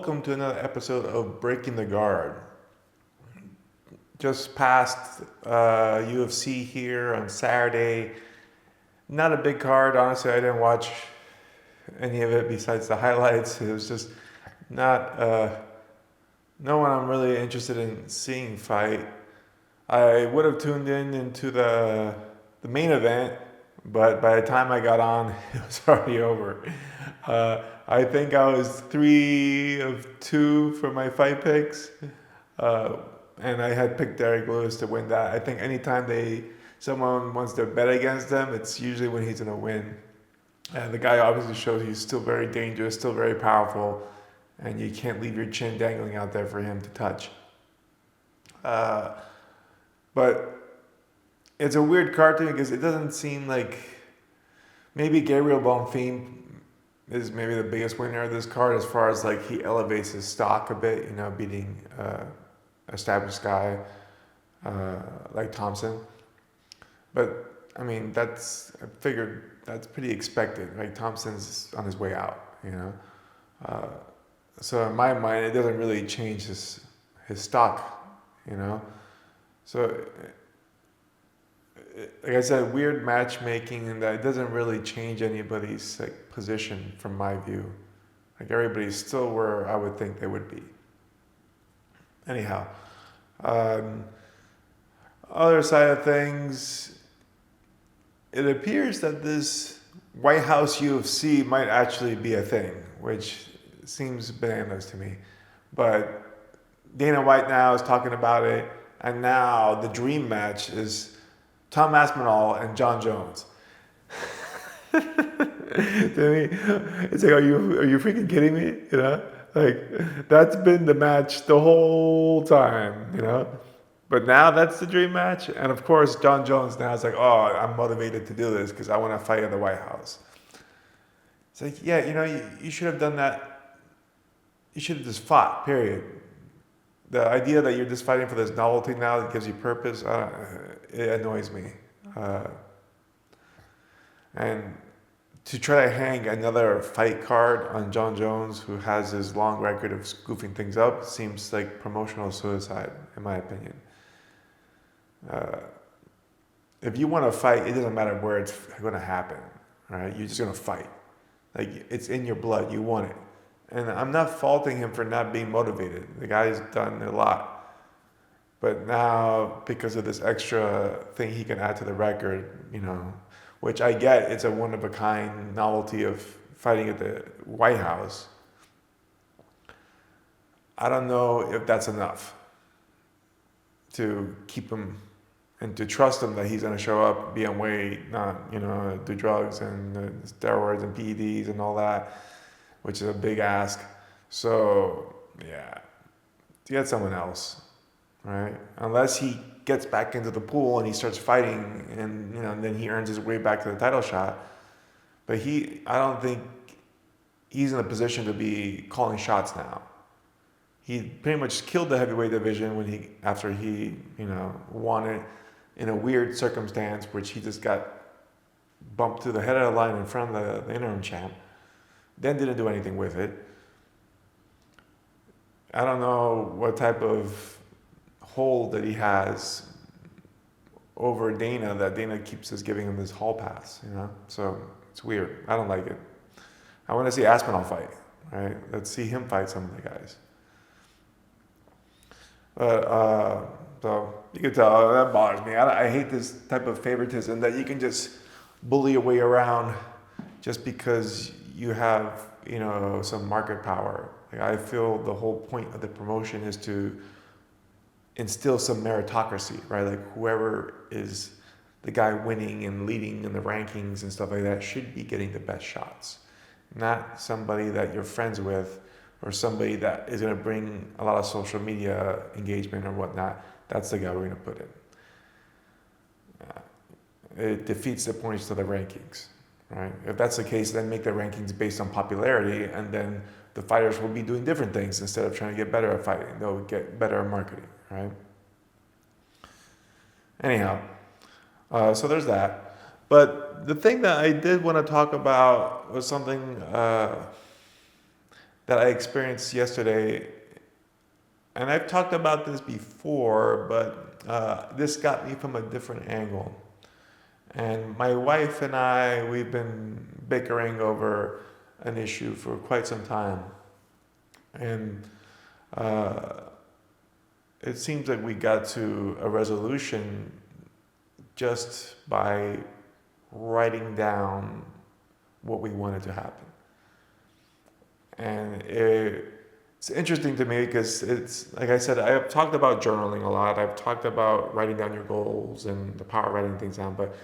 welcome to another episode of Breaking the Guard. Just passed UFC here on Saturday. Not a big card, honestly. I didn't watch any of it besides the highlights. It was just not no one I'm really interested in seeing fight. I would have tuned in into the main event, but by the time I got on, it was already over. I think I was 3 of 2 for my fight picks, uh, and I had picked Derek Lewis to win that. I think anytime someone wants to bet against them, it's usually when he's gonna win. And the guy obviously shows he's still very dangerous, still very powerful, and you can't leave your chin dangling out there for him to touch. But it's a weird card to me because it doesn't seem like maybe Gabriel Bonfim is maybe the biggest winner of this card as far as like he elevates his stock a bit, beating established guy like Thompson. But I mean, I figured that's pretty expected. Right? Thompson's on his way out. So in my mind, it doesn't really change his stock. So like I said, weird matchmaking, and that it doesn't really change anybody's position from my view. Like everybody's still where I would think they would be. Anyhow, other side of things, it appears that this White House UFC might actually be a thing, which seems bananas to me. But Dana White now is talking about it, and now the dream match is Tom Aspinall and John Jones. To me, it's like, are you freaking kidding me? Like that's been the match the whole time. But now that's the dream match, and of course John Jones now is like, oh, I'm motivated to do this because I want to fight in the White House. It's like, yeah, you should have done that. You should have just fought. Period. The idea that you're just fighting for this novelty now that gives you purpose, it annoys me. And to try to hang another fight card on John Jones, who has his long record of goofing things up, seems like promotional suicide, in my opinion. If you want to fight, it doesn't matter where it's going to happen, right? You're just going to fight. Like, it's in your blood. You want it. And I'm not faulting him for not being motivated. The guy's done a lot. But now, because of this extra thing he can add to the record, which I get, it's a one-of-a-kind novelty of fighting at the White House. I don't know if that's enough to keep him and to trust him that he's going to show up, be on weight, not, do drugs and steroids and PEDs and all that, which is a big ask. So, yeah, to get someone else, right? Unless he gets back into the pool and he starts fighting and, then he earns his way back to the title shot. But I don't think he's in a position to be calling shots now. He pretty much killed the heavyweight division after he won it in a weird circumstance, which he just got bumped to the head of the line in front of the interim champ. Then didn't do anything with it. I don't know what type of hold that he has over Dana, that Dana keeps just giving him this hall pass, So it's weird. I don't like it. I want to see Aspinall fight, right? Let's see him fight some of the guys. But so you can tell that bothers me. I hate this type of favoritism that you can just bully your way around just because you have some market power. Like, I feel the whole point of the promotion is to instill some meritocracy, right? Like, whoever is the guy winning and leading in the rankings and stuff like that should be getting the best shots, not somebody that you're friends with or somebody that is going to bring a lot of social media engagement or whatnot. That's the guy we're going to put in. It defeats the points to the rankings, right? If that's the case, then make the rankings based on popularity, and then the fighters will be doing different things instead of trying to get better at fighting. They'll get better at marketing, right? Anyhow, so there's that. But the thing that I did want to talk about was something that that I experienced yesterday, and I've talked about this before, but this got me from a different angle. And my wife and I, we've been bickering over an issue for quite some time. And uh, it seems like we got to a resolution just by writing down what we wanted to happen. And it's interesting to me because it's, like I said, I've talked about journaling a lot. I've talked about writing down your goals and the power of writing things down, but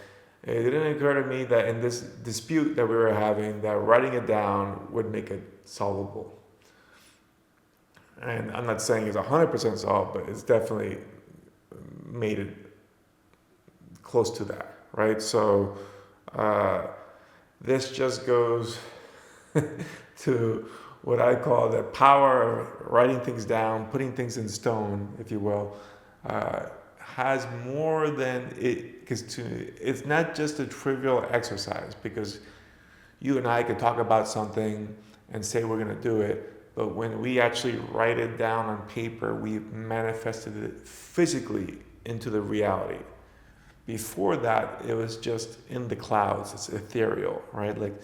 it didn't occur to me that in this dispute that we were having, that writing it down would make it solvable. And I'm not saying it's 100% solved, but it's definitely made it close to that, right? So this just goes to what I call the power of writing things down, putting things in stone, if you will, has more than it, because it's not just a trivial exercise, because you and I could talk about something and say we're going to do it, but when we actually write it down on paper, we've manifested it physically into the reality. Before that, it was just in the clouds. It's ethereal, right? Like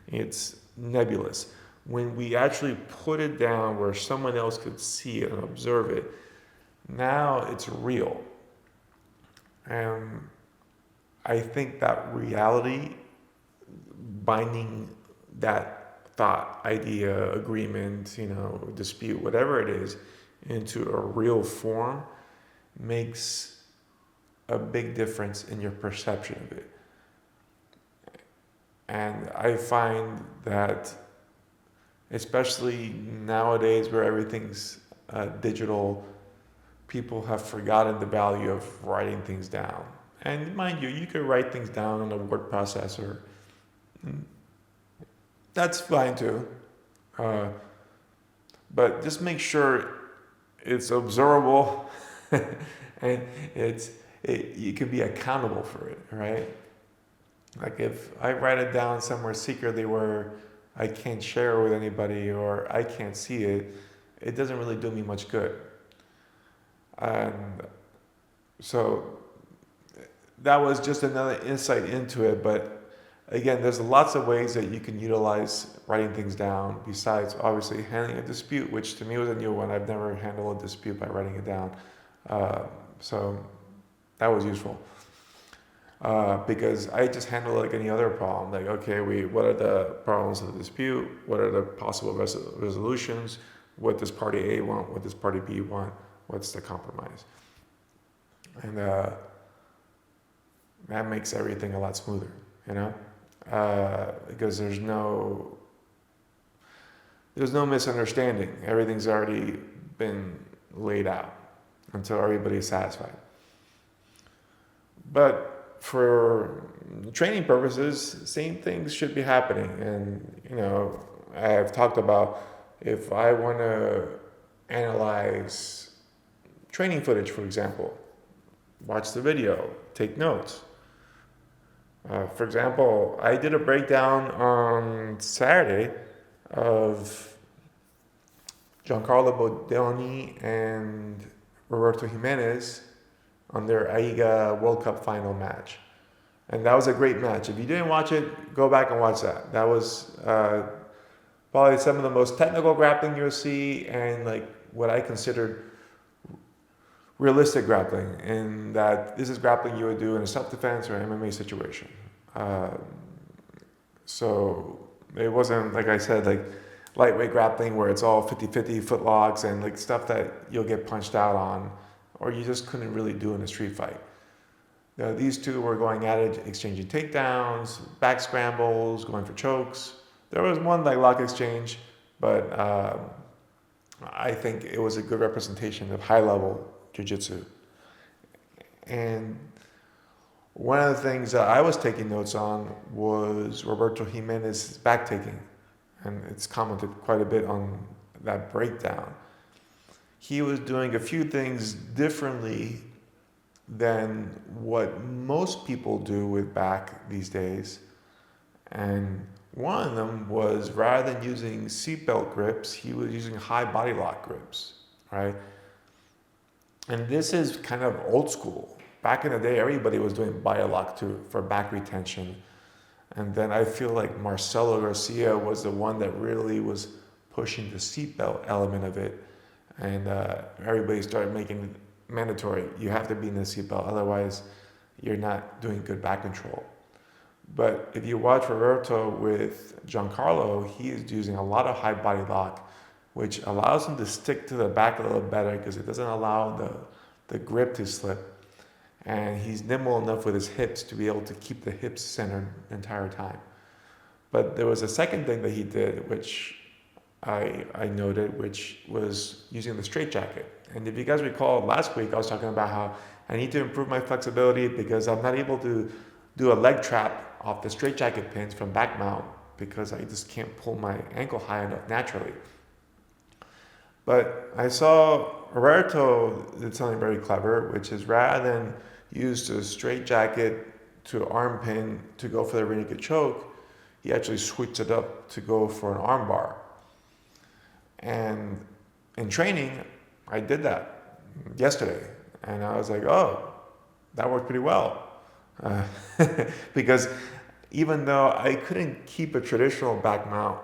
it's nebulous. When we actually put it down where someone else could see it and observe it, now it's real. And I think that reality, binding that thought, idea, agreement, dispute, whatever it is, into a real form, makes a big difference in your perception of it. And I find that, especially nowadays where everything's digital, people have forgotten the value of writing things down. And mind you, you could write things down on a word processor. That's fine too. But just make sure it's observable and you can be accountable for it, right? Like if I write it down somewhere secretly where I can't share with anybody or I can't see it, it doesn't really do me much good. And so that was just another insight into it. But again, there's lots of ways that you can utilize writing things down besides obviously handling a dispute, which to me was a new one. I've never handled a dispute by writing it down. So that was useful. Because I just handle it like any other problem. Like, okay, what are the problems of the dispute? What are the possible resolutions? What does party A want? What does party B want? What's the compromise? And that makes everything a lot smoother, because there's no misunderstanding. Everything's already been laid out until everybody's satisfied. But for training purposes, same things should be happening. And, I've talked about if I want to analyze training footage, for example, watch the video, take notes. For example, I did a breakdown on Saturday of Giancarlo Bodoni and Roberto Jimenez on their AIGA World Cup final match. And that was a great match. If you didn't watch it, go back and watch that. That was probably some of the most technical grappling you'll see, and like what I considered realistic grappling, in that this is grappling you would do in a self-defense or MMA situation. So it wasn't, like I said, like lightweight grappling where it's all 50-50 footlocks and like stuff that you'll get punched out on, or you just couldn't really do in a street fight. These two were going at it, exchanging takedowns, back scrambles, going for chokes. There was one like lock exchange, but I think it was a good representation of high-level jiu-jitsu. And one of the things that I was taking notes on was Roberto Jimenez's back taking, and it's commented quite a bit on that breakdown. He was doing a few things differently than what most people do with back these days. And One of them was rather than using seatbelt grips, he was using high body lock grips, right? And this is kind of old school. Back in the day, everybody was doing body lock for back retention. And then I feel like Marcelo Garcia was the one that really was pushing the seatbelt element of it. And everybody started making it mandatory. You have to be in the seatbelt, otherwise you're not doing good back control. But if you watch Roberto with Giancarlo, he is using a lot of high body lock, which allows him to stick to the back a little better because it doesn't allow the grip to slip. And he's nimble enough with his hips to be able to keep the hips centered the entire time. But there was a second thing that he did, which I noted, which was using the straight jacket. And if you guys recall, last week I was talking about how I need to improve my flexibility because I'm not able to do a leg trap off the straight jacket pins from back mount because I just can't pull my ankle high enough naturally. But I saw Roberto did something very clever, which is rather than use the straight jacket to arm pin to go for the rear naked choke, he actually switched it up to go for an arm bar. And in training, I did that yesterday. And I was like, oh, that worked pretty well. Because even though I couldn't keep a traditional back mount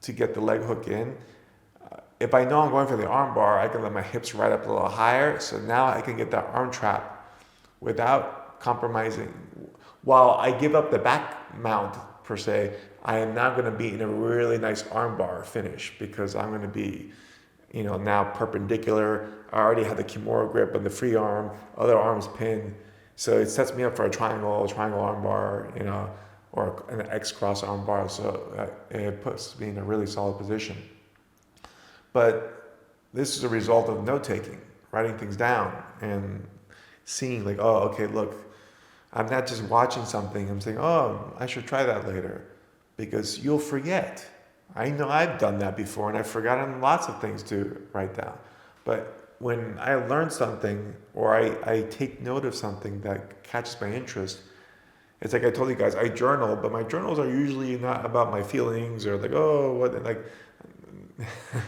to get the leg hook in, if I know I'm going for the arm bar, I can let my hips right up a little higher. So now I can get that arm trap without compromising. While I give up the back mount per se, I am now going to be in a really nice arm bar finish because I'm going to be, now perpendicular. I already have the Kimura grip on the free arm, other arms pinned. So it sets me up for a triangle arm bar, or an X cross arm bar. So it puts me in a really solid position. But this is a result of note taking, writing things down and seeing like, oh, okay, look, I'm not just watching something. I'm saying, oh, I should try that later because you'll forget. I know I've done that before and I've forgotten lots of things to write down. But when I learn something or I take note of something that catches my interest, it's like I told you guys, I journal, but my journals are usually not about my feelings or like, oh, what, like,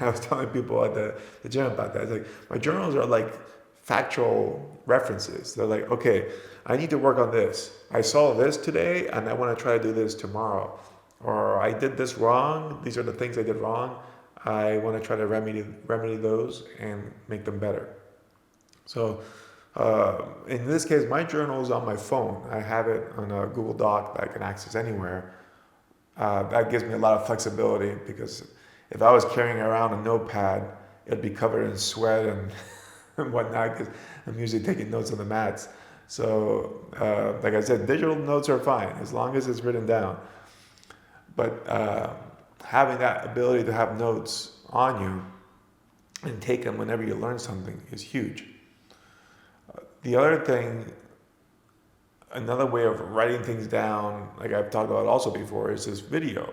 I was telling people at the gym about that. It's like, my journals are like factual references. They're like, okay, I need to work on this. I saw this today and I want to try to do this tomorrow. Or I did this wrong. These are the things I did wrong. I want to try to remedy those and make them better. So in this case, my journal is on my phone. I have it on a Google Doc that I can access anywhere. That gives me a lot of flexibility because if I was carrying around a notepad, it'd be covered in sweat and whatnot because I'm usually taking notes on the mats. So like I said, digital notes are fine as long as it's written down. But having that ability to have notes on you and take them whenever you learn something is huge. The other thing, another way of writing things down, like I've talked about also before, is this video.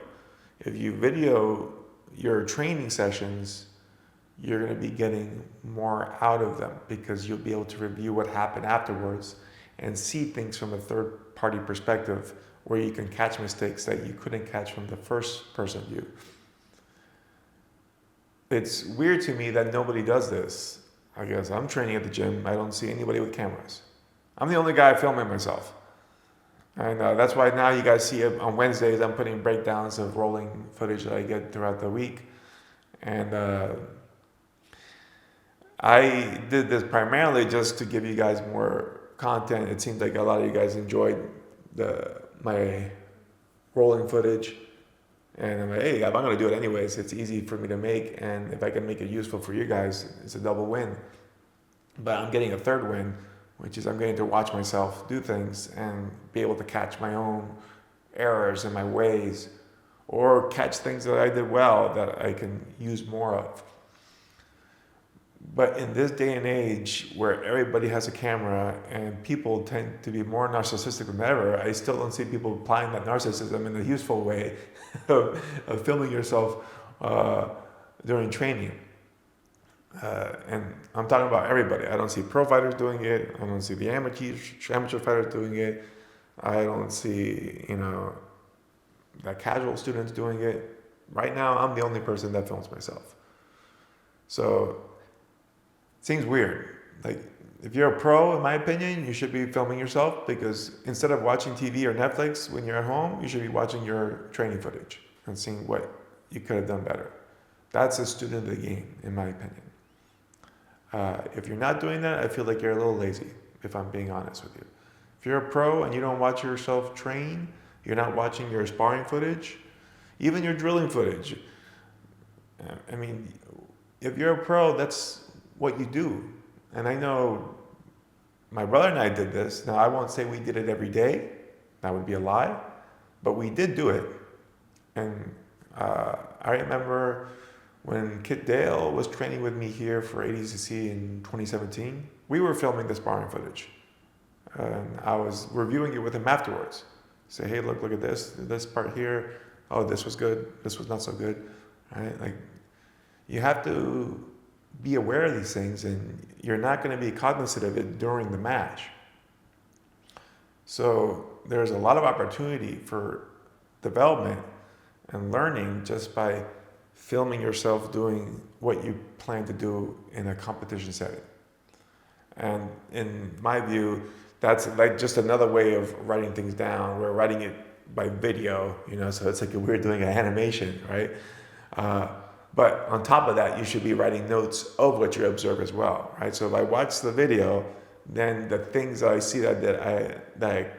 If you video your training sessions, you're going to be getting more out of them because you'll be able to review what happened afterwards and see things from a third-party perspective where you can catch mistakes that you couldn't catch from the first person view. It's weird to me that nobody does this. I guess I'm training at the gym. I don't see anybody with cameras. I'm the only guy filming myself. And that's why now you guys see on Wednesdays, I'm putting breakdowns of rolling footage that I get throughout the week. And I did this primarily just to give you guys more content. It seems like a lot of you guys enjoyed my rolling footage. And I'm like, hey, if I'm going to do it anyways, it's easy for me to make. And if I can make it useful for you guys, it's a double win. But I'm getting a third win, which is I'm getting to watch myself do things and be able to catch my own errors and my ways, or catch things that I did well that I can use more of. But in this day and age where everybody has a camera and people tend to be more narcissistic than ever, I still don't see people applying that narcissism in a useful way of filming yourself during training. And I'm talking about everybody. I don't see pro fighters doing it. I don't see the amateur fighters doing it. I don't see, that casual students doing it. Right now, I'm the only person that films myself. So it seems weird. Like, if you're a pro, in my opinion, you should be filming yourself, because instead of watching TV or Netflix when you're at home, you should be watching your training footage and seeing what you could have done better. That's a student of the game, in my opinion. If you're not doing that, I feel like you're a little lazy, if I'm being honest with you. If you're a pro and you don't watch yourself train, you're not watching your sparring footage, even your drilling footage. I mean, if you're a pro, that's what you do. And I know my brother and I did this. Now, I won't say we did it every day. That would be a lie. But we did do it. And I remember when Kit Dale was training with me here for ADCC in 2017, we were filming the sparring footage. And I was reviewing it with him afterwards. Say, hey, look at this part here. Oh, this was good. This was not so good. Right? Like, you have to be aware of these things, and you're not going to be cognizant of it during the match. So there's a lot of opportunity for development and learning just by filming yourself doing what you plan to do in a competition setting. And in my view, that's like just another way of writing things down. We're writing it by video, so it's like we're doing an animation, right? But on top of that, you should be writing notes of what you observe as well, right? So if I watch the video, then the things that I see that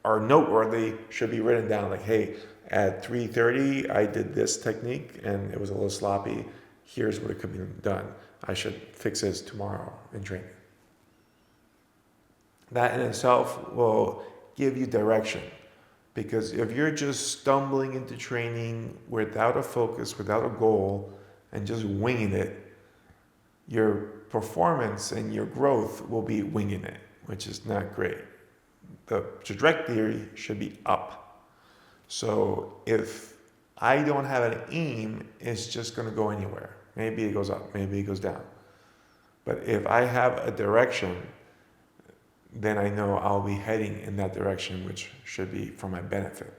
are noteworthy should be written down. Like, hey, at 3:30, I did this technique and it was a little sloppy. Here's what it could be done. I should fix this tomorrow in training. That in itself will give you direction. Because if you're just stumbling into training without a focus, without a goal, and just winging it, your performance and your growth will be winging it, which is not great. The trajectory should be up. So if I don't have an aim, it's just going to go anywhere. Maybe it goes up, maybe it goes down. But if I have a direction, then I know I'll be heading in that direction, which should be for my benefit.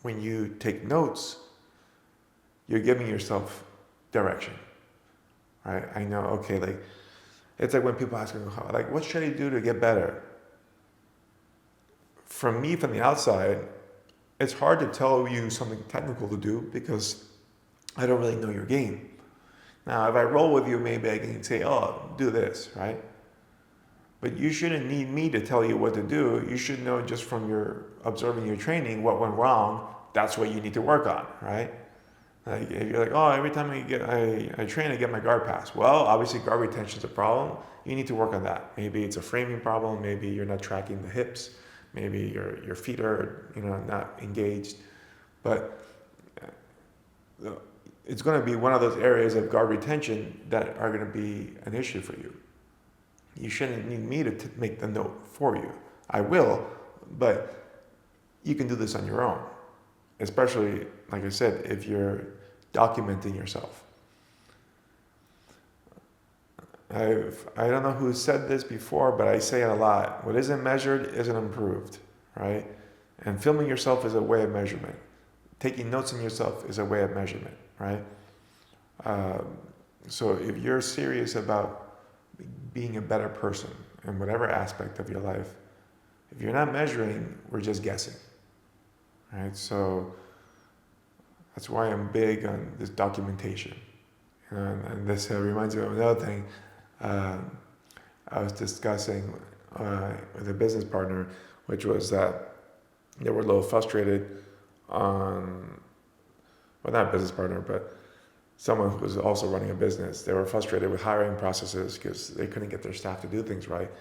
When you take notes, you're giving yourself direction, right? I know, okay, like, it's like when people ask me, like, what should I do to get better? From me, from the outside, it's hard to tell you something technical to do because I don't really know your game. Now, if I roll with you, maybe I can say, oh, do this, right? But you shouldn't need me to tell you what to do. You should know just from your observing your training what went wrong. That's what you need to work on, right? Like, if you're like, oh, every time I train, I get my guard pass. Well, obviously guard retention is a problem. You need to work on that. Maybe it's a framing problem. Maybe you're not tracking the hips. Maybe your feet are not engaged. But it's going to be one of those areas of guard retention that are going to be an issue for you. You shouldn't need me to make the note for you. I will, but you can do this on your own. Especially, like I said, if you're documenting yourself. I don't know who said this before, but I say it a lot. What isn't measured isn't improved, right? And filming yourself is a way of measurement. Taking notes on yourself is a way of measurement, right? So if you're serious about being a better person in whatever aspect of your life, if you're not measuring, we're just guessing. Right? So that's why I'm big on this documentation. And this reminds me of another thing. I was discussing with a business partner, which was that they were a little frustrated on, well, not a business partner, but someone who was also running a business. They were frustrated with hiring processes because they couldn't get their staff to do things right.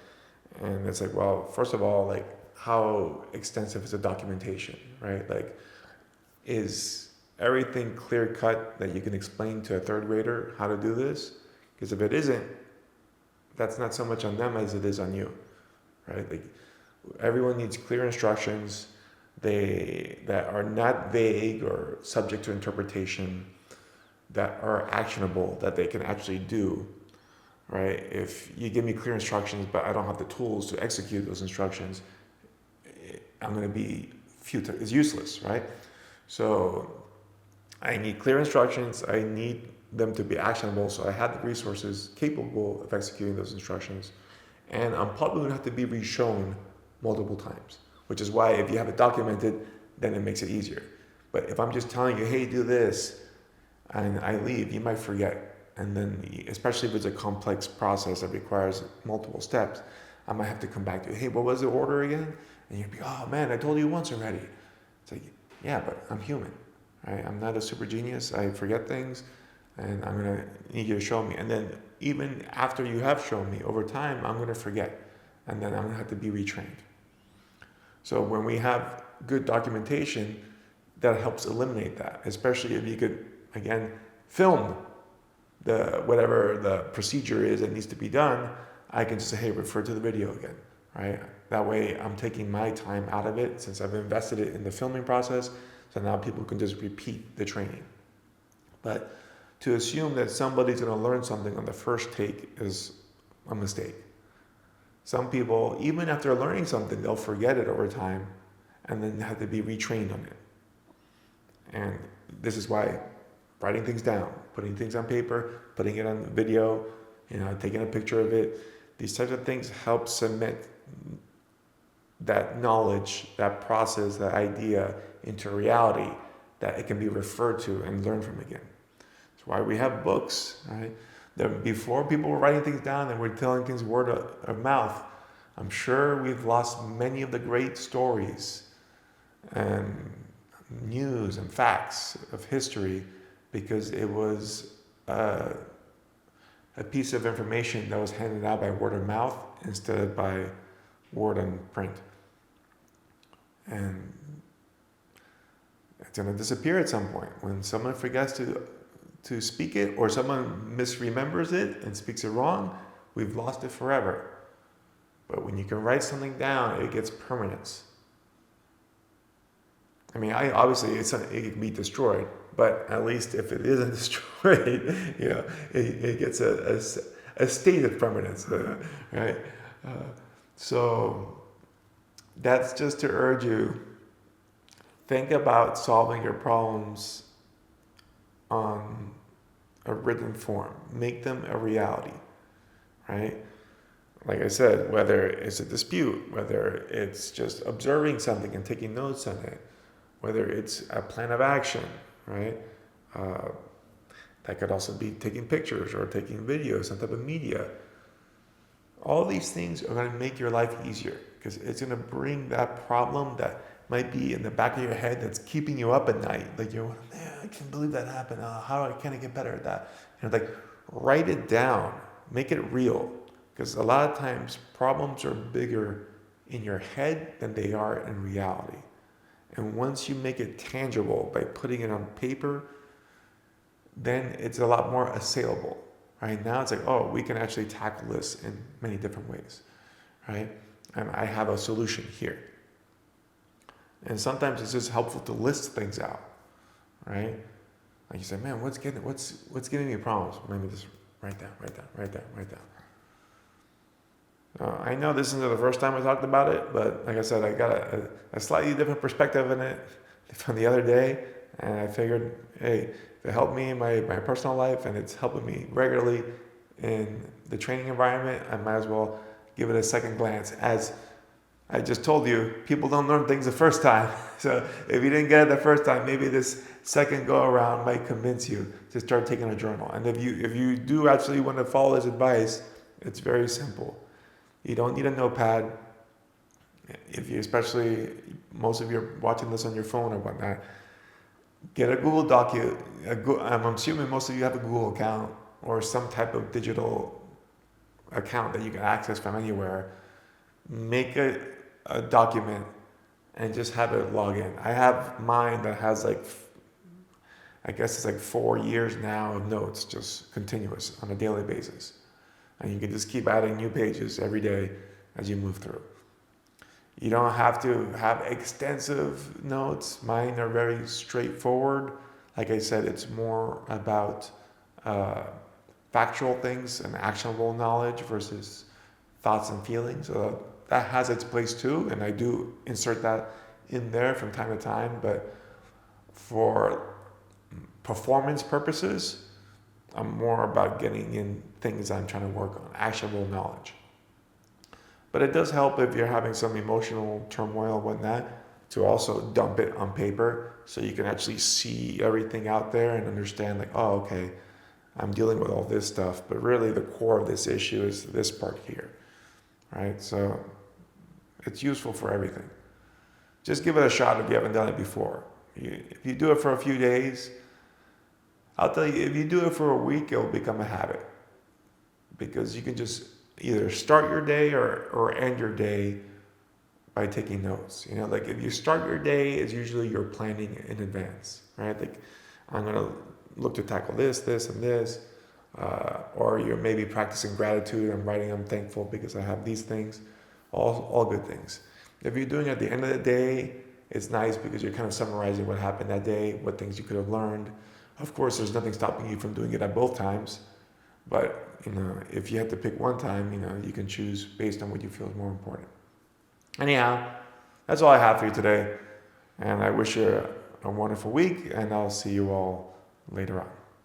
And it's like, well, first of all, like, how extensive is the documentation, right? Like, is everything clear cut that you can explain to a third grader how to do this? Because if it isn't, that's not so much on them as it is on you, right? Like, everyone needs clear instructions that are not vague or subject to interpretation, that are actionable, that they can actually do, right? If you give me clear instructions, but I don't have the tools to execute those instructions, I'm going to be futile, it's useless, right? So I need clear instructions. I need them to be actionable. So I have the resources capable of executing those instructions. And I'm probably going to have to be reshown multiple times, which is why if you have it documented, then it makes it easier. But if I'm just telling you, hey, do this, and I leave, you might forget. And then, especially if it's a complex process that requires multiple steps, I might have to come back to you, hey, what was the order again? And you'd be, oh man, I told you once already. It's like, yeah, but I'm human, right? I'm not a super genius. I forget things, and I'm gonna need you to show me. And then even after you have shown me, over time, I'm gonna forget, and then I'm gonna have to be retrained. So when we have good documentation, that helps eliminate that, especially if you could, again, film whatever the procedure is that needs to be done. I can just say, hey, refer to the video again, right? That way I'm taking my time out of it since I've invested it in the filming process. So now people can just repeat the training. But to assume that somebody's going to learn something on the first take is a mistake. Some people, even after learning something, they'll forget it over time and then have to be retrained on it. And this is why writing things down, putting things on paper, putting it on video, taking a picture of it, these types of things help cement that knowledge, that process, that idea into reality that it can be referred to and learned from again. That's why we have books, right? Before people were writing things down and we're telling things word of mouth, I'm sure we've lost many of the great stories and news and facts of history because it was a piece of information that was handed out by word of mouth instead of by word on print. And it's going to disappear at some point. When someone forgets to speak it or someone misremembers it and speaks it wrong, we've lost it forever. But when you can write something down, it gets permanence. I mean, obviously it can be destroyed, but at least if it isn't destroyed, it gets a state of permanence, right? So that's just to urge you, think about solving your problems on a written form. Make them a reality, right? Like I said, whether it's a dispute, whether it's just observing something and taking notes on it, whether it's a plan of action, right? That could also be taking pictures or taking videos, some type of media. All these things are going to make your life easier because it's going to bring that problem that might be in the back of your head that's keeping you up at night. Like man, I can't believe that happened. Can I get better at that? Write it down, make it real. Because a lot of times problems are bigger in your head than they are in reality. And once you make it tangible by putting it on paper, then it's a lot more assailable. Right now it's like, oh, we can actually tackle this in many different ways, right? And I have a solution here. And sometimes it's just helpful to list things out, right? Like you say, man, what's giving me problems? Maybe just write down. I know this isn't the first time I talked about it, but like I said, I got a slightly different perspective in it from the other day, and I figured, hey, if it helped me in my personal life and it's helping me regularly in the training environment, I might as well give it a second glance. As I just told you, people don't learn things the first time. So if you didn't get it the first time, maybe this second go around might convince you to start taking a journal. And if you do actually want to follow his advice, it's very simple. You don't need a notepad. Especially most of you are watching this on your phone or whatnot, get a Google Doc. I'm assuming most of you have a Google account or some type of digital account that you can access from anywhere. Make a document and just have it log in. I have mine that has I guess it's 4 years now of notes, just continuous on a daily basis. And you can just keep adding new pages every day as you move through. You don't have to have extensive notes. Mine are very straightforward. Like I said, it's more about factual things and actionable knowledge versus thoughts and feelings. So that has its place too, and I do insert that in there from time to time, but for performance purposes, I'm more about getting in things I'm trying to work on, actionable knowledge. But it does help if you're having some emotional turmoil and whatnot to also dump it on paper so you can actually see everything out there and understand like, oh, okay, I'm dealing with all this stuff, but really the core of this issue is this part here, right? So it's useful for everything. Just give it a shot if you haven't done it before. If you do it for a few days, I'll tell you, if you do it for a week, it'll become a habit because you can just either start your day or end your day by taking notes. You know, like if you start your day, it's usually you're planning in advance, right? Like I'm going to look to tackle this, this, and this. Or you're maybe practicing gratitude. I'm writing, I'm thankful because I have these things, all good things. If you're doing it at the end of the day, it's nice because you're kind of summarizing what happened that day, what things you could have learned. Of course, there's nothing stopping you from doing it at both times. But, you know, if you had to pick one time, you know, you can choose based on what you feel is more important. Anyhow, that's all I have for you today. And I wish you a wonderful week, and I'll see you all later on.